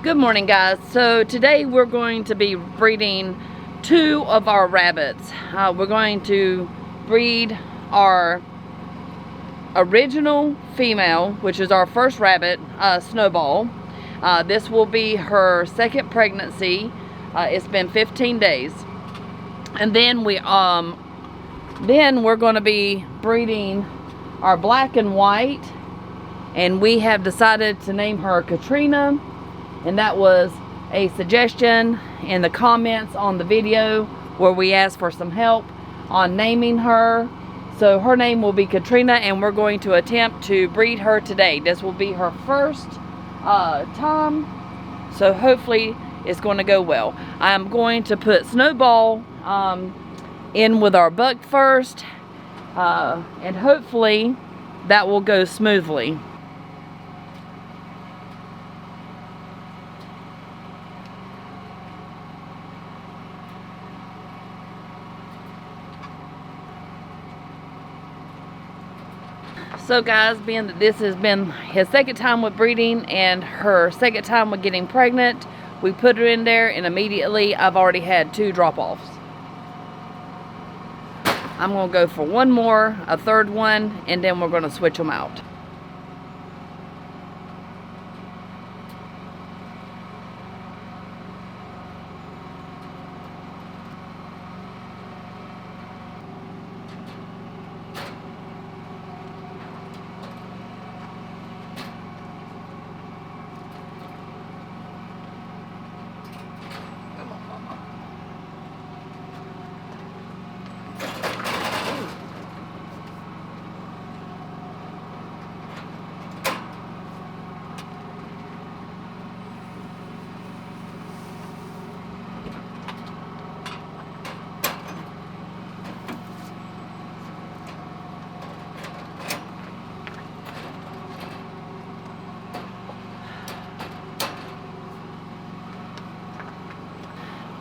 Good morning, guys. So today we're going to be breeding two of our rabbits. We're going to breed our original female, which is our first rabbit, Snowball. This will be her second pregnancy. It's been 15 days. And then we're going to be breeding our black and white, and we have decided to name her Katrina. And that was a suggestion in the comments on the video where we asked for some help on naming her. So her name will be Katrina, and we're going to attempt to breed her today. This will be her first time, so hopefully it's going to go well. I'm going to put Snowball in with our buck first, and hopefully that will go smoothly. So guys, being that this has been his second time with breeding and her second time with getting pregnant, we put her in there, and immediately I've already had 2 drop-offs. I'm going to go for one more, a third one, and then we're going to switch them out.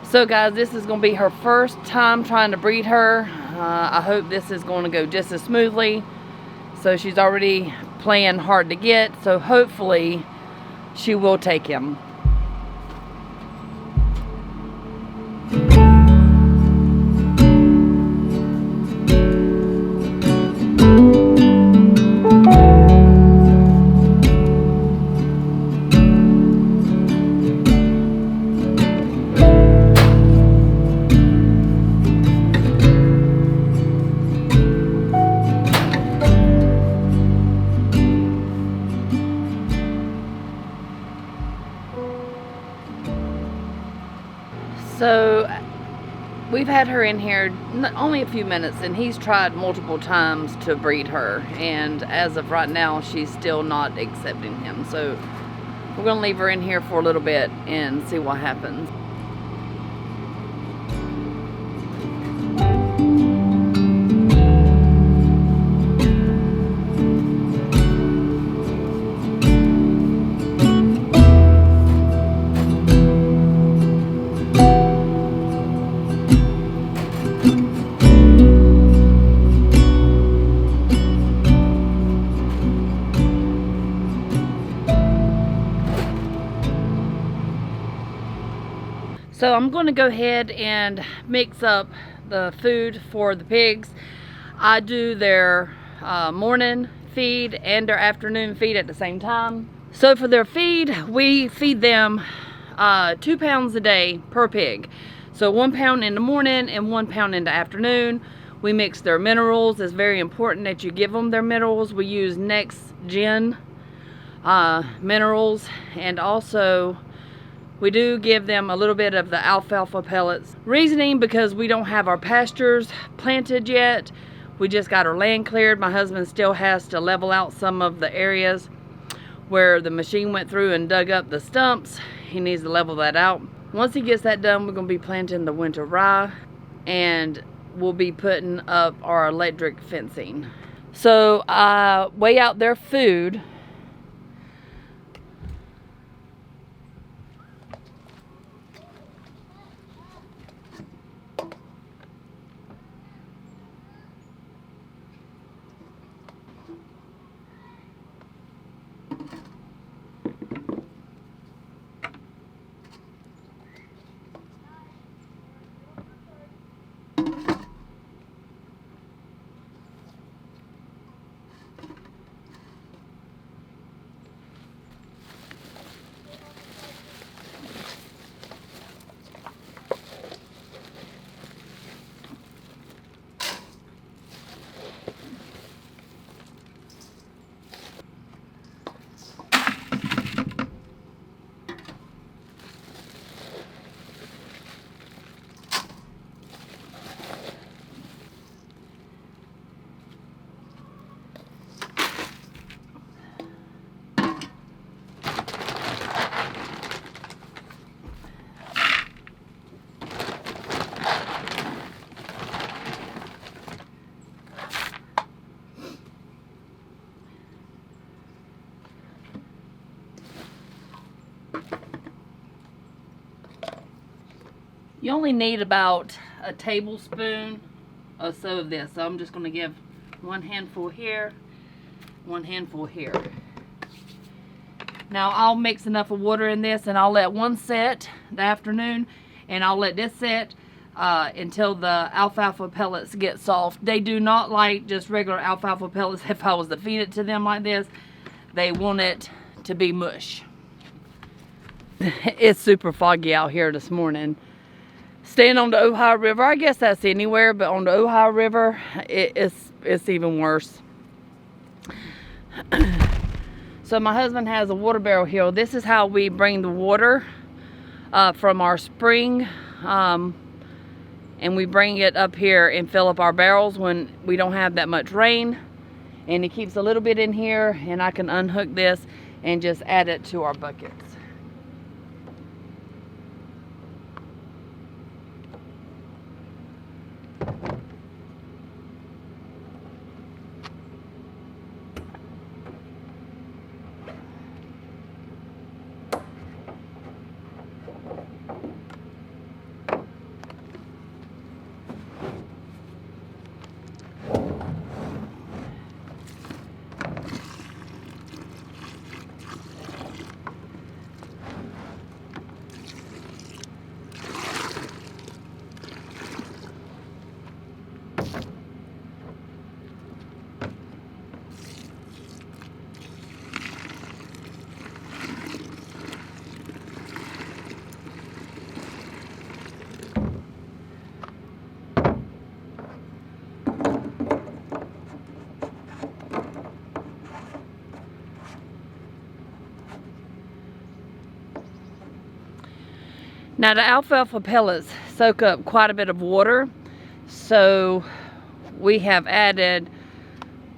So guys, this is going to be her first time trying to breed her. I hope this is going to go just as smoothly. So she's already playing hard to get, so hopefully she will take him. So we've had her in here only a few minutes, and he's tried multiple times to breed her, and as of right now she's still not accepting him. So we're going to leave her in here for a little bit and see what happens. So I'm going to go ahead and mix up the food for the pigs. I do their morning feed and their afternoon feed at the same time. So for their feed, we feed them 2 pounds a day per pig. So 1 pound in the morning and 1 pound in the afternoon. We mix their minerals. It's very important that you give them their minerals. We use Next Gen minerals, and also we do give them a little bit of the alfalfa pellets. Reasoning, because we don't have our pastures planted yet. We just got our land cleared. My husband still has to level out some of the areas where the machine went through and dug up the stumps. He needs to level that out. Once he gets that done, we're going to be planting the winter rye, and we'll be putting up our electric fencing. So I weigh out their food. You only need about a tablespoon or so of this. So I'm just going to give one handful here, one handful here. Now I'll mix enough of water in this, and I'll let one set the afternoon, and I'll let this set until the alfalfa pellets get soft. They do not like just regular alfalfa pellets. If I was to feed it to them like this, they want it to be mush. It's super foggy out here this morning. Staying on the Ohio River, I guess that's anywhere, but on the Ohio River, it's even worse. So my husband has a water barrel here. This is how we bring the water from our spring, and we bring it up here and fill up our barrels when we don't have that much rain. And it keeps a little bit in here, and I can unhook this and just add it to our buckets. Now the alfalfa pellets soak up quite a bit of water, so we have added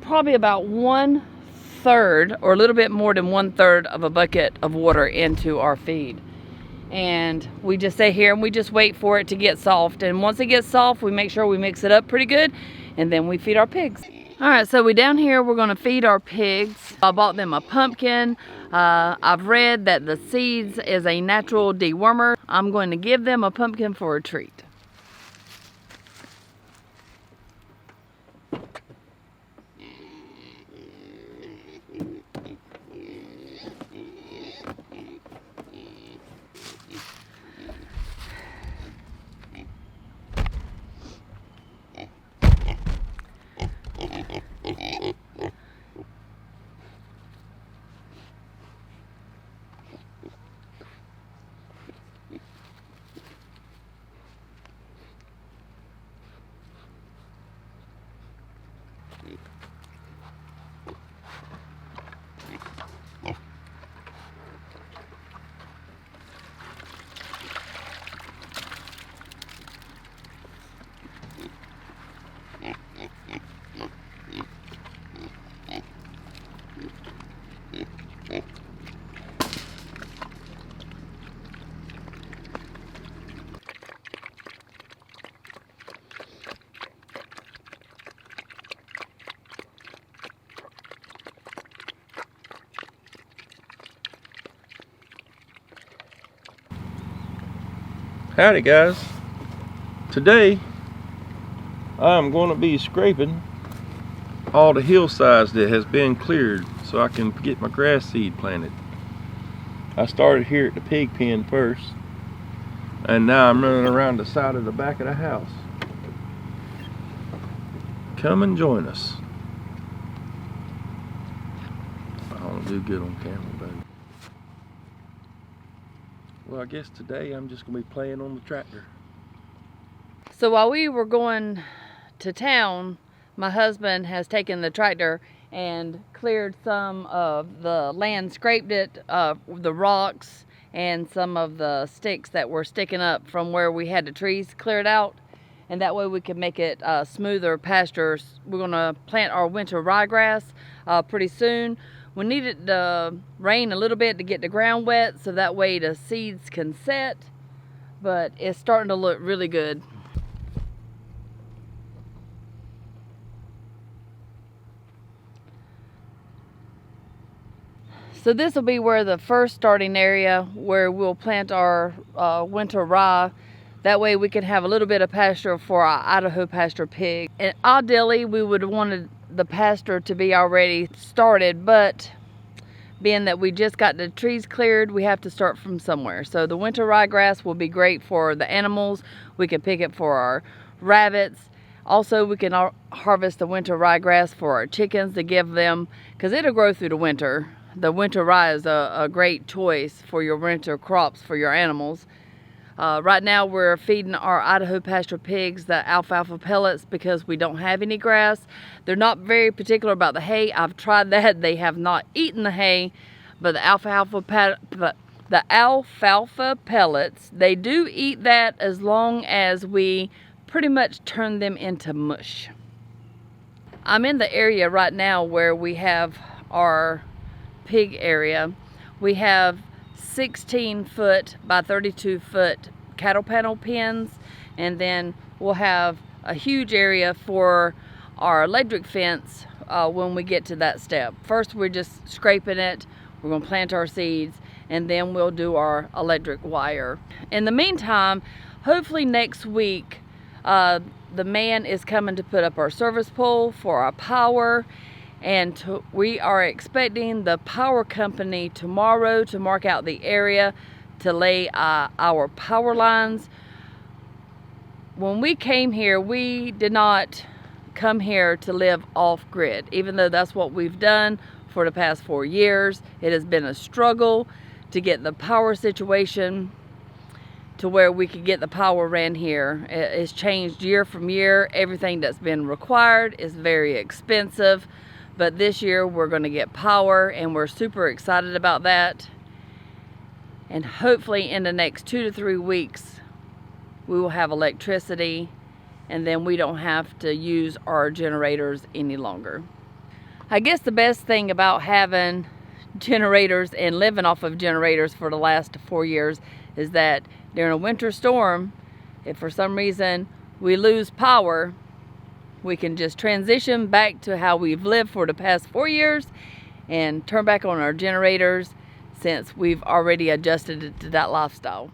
probably about 1/3 or a little bit more than 1/3 of a bucket of water into our feed. And we just stay here and we just wait for it to get soft. And once it gets soft, we make sure we mix it up pretty good, and then we feed our pigs. All right, so we down here, we're gonna feed our pigs. I bought them a pumpkin. I've read that the seeds is a natural dewormer. I'm going to give them a pumpkin for a treat. Howdy guys, today I'm going to be scraping all the hillsides that has been cleared so I can get my grass seed planted. I started here at the pig pen first, and now I'm running around the side of the back of the house. Come and join us. I don't do good on camera, baby. Well, I guess today I'm just going to be playing on the tractor. So while we were going to town, my husband has taken the tractor and cleared some of the land, scraped it, the rocks and some of the sticks that were sticking up from where we had the trees cleared out. And that way we can make it smoother pastures. We're going to plant our winter ryegrass pretty soon. We need it to rain a little bit to get the ground wet so that way the seeds can set, but it's starting to look really good. So this will be where the first starting area where we'll plant our winter rye. That way we can have a little bit of pasture for our Idaho pasture pig. And ideally we would have wanted the pasture to be already started, but being that we just got the trees cleared, we have to start from somewhere. So the winter ryegrass will be great for the animals. We can pick it for our rabbits. Also, we can harvest the winter ryegrass for our chickens to give them, because it'll grow through the winter. The winter rye is a great choice for your winter crops for your animals. Right now we're feeding our Idaho pasture pigs the alfalfa pellets because we don't have any grass. They're not very particular about the hay. I've tried that. They have not eaten the hay, but the alfalfa pellets, they do eat that as long as we pretty much turn them into mush. I'm in the area right now where we have our pig area. We have 16-foot by 32-foot cattle panel pens, and then we'll have a huge area for our electric fence when we get to that step. First, we're just scraping it. We're going to plant our seeds, and then we'll do our electric wire. In the meantime, hopefully next week, the man is coming to put up our service pole for our power. And we are expecting the power company tomorrow to mark out the area to lay our power lines. When we came here, we did not come here to live off-grid, even though that's what we've done for the past 4 years. It has been a struggle to get the power situation to where we could get the power ran here. It's changed year from year. Everything that's been required is very expensive. But this year we're going to get power, and we're super excited about that. And hopefully in the next 2 to 3 weeks we will have electricity, and then we don't have to use our generators any longer. I guess the best thing about having generators and living off of generators for the last 4 years is that during a winter storm, if for some reason we lose power, we can just transition back to how we've lived for the past 4 years and turn back on our generators, since we've already adjusted it to that lifestyle.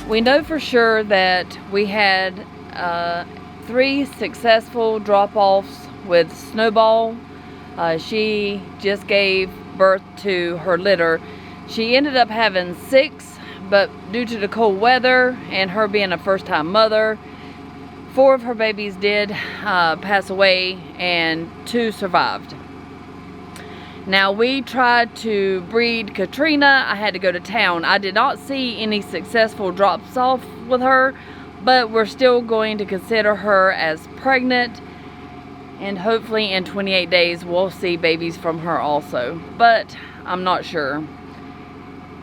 We know for sure that we had 3 successful drop-offs with Snowball. She just gave birth to her litter. She ended up having 6, but due to the cold weather and her being a first-time mother, 4 of her babies did pass away and 2 survived. Now, we tried to breed Katrina. I had to go to town. I did not see any successful drops off with her, but we're still going to consider her as pregnant, and hopefully in 28 days we'll see babies from her also, but I'm not sure.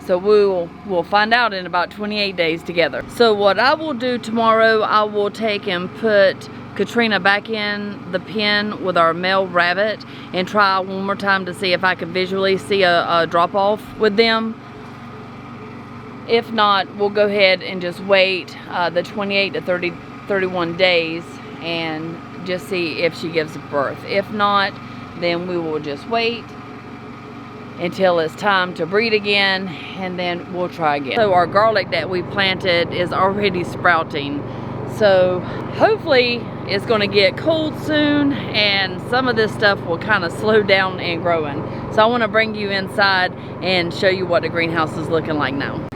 So we'll find out in about 28 days together. So what I will do tomorrow, I will take and put Katrina back in the pen with our male rabbit and try one more time to see if I can visually see a drop off with them. If not, we'll go ahead and just wait the 28 to 31 days and just see if she gives birth. If not, then we will just wait until it's time to breed again, and then we'll try again. So our garlic that we planted is already sprouting. So hopefully it's going to get cold soon and some of this stuff will kind of slow down in growing. So I want to bring you inside and show you what the greenhouse is looking like now.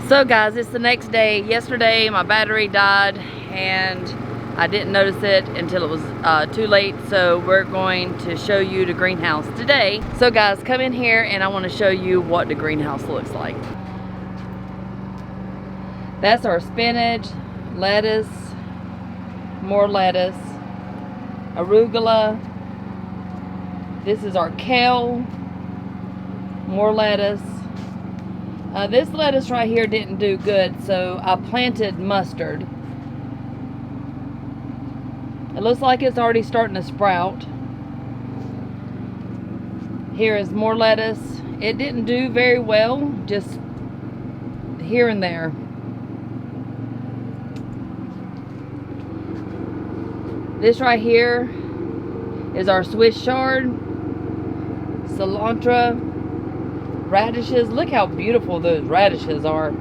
So guys, it's the next day. Yesterday my battery died and I didn't notice it until it was too late, so we're going to show you the greenhouse today. So guys, come in here and I want to show you what the greenhouse looks like. That's our spinach, lettuce, more lettuce, arugula. This is our kale, more lettuce. This lettuce right here didn't do good, so I planted mustard. It looks like it's already starting to sprout. Here is more lettuce. It didn't do very well, just here and there. This right here is our Swiss chard, cilantro, radishes. Look how beautiful those radishes are.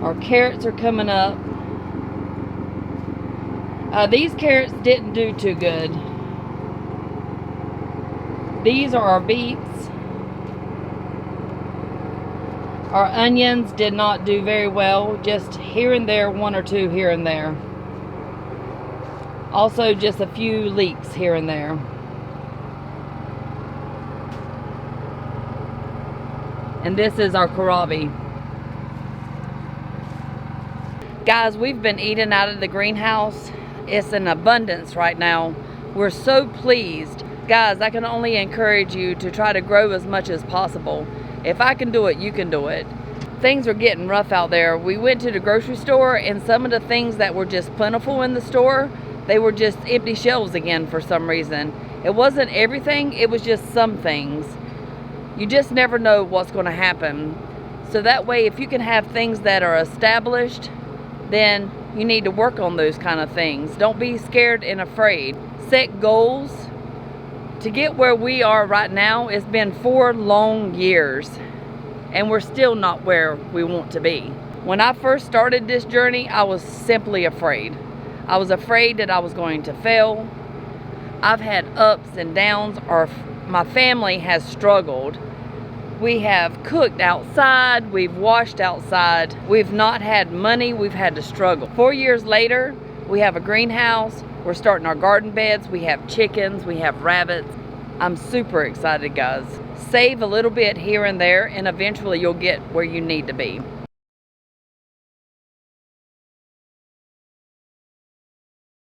Our carrots are coming up. These carrots didn't do too good. These are our beets. Our onions did not do very well, just here and there, one or two here and there. Also just a few leeks here and there. And this is our kohlrabi. Guys, we've been eating out of the greenhouse. It's in abundance right now. We're so pleased. Guys, I can only encourage you to try to grow as much as possible. If I can do it, you can do it. Things are getting rough out there. We went to the grocery store and some of the things that were just plentiful in the store, they were just empty shelves again for some reason. It wasn't everything, it was just some things. You just never know what's going to happen. So that way, if you can have things that are established, then you need to work on those kind of things. Don't be scared and afraid. Set goals. To get where we are right now, it's been 4 long years and we're still not where we want to be. When I first started this journey, I was simply afraid. I was afraid that I was going to fail. I've had ups and downs. My family has struggled. We have cooked outside, we've washed outside, we've not had money, we've had to struggle. 4 years later, we have a greenhouse, we're starting our garden beds, we have chickens, we have rabbits. I'm super excited, guys. Save a little bit here and there, and eventually you'll get where you need to be.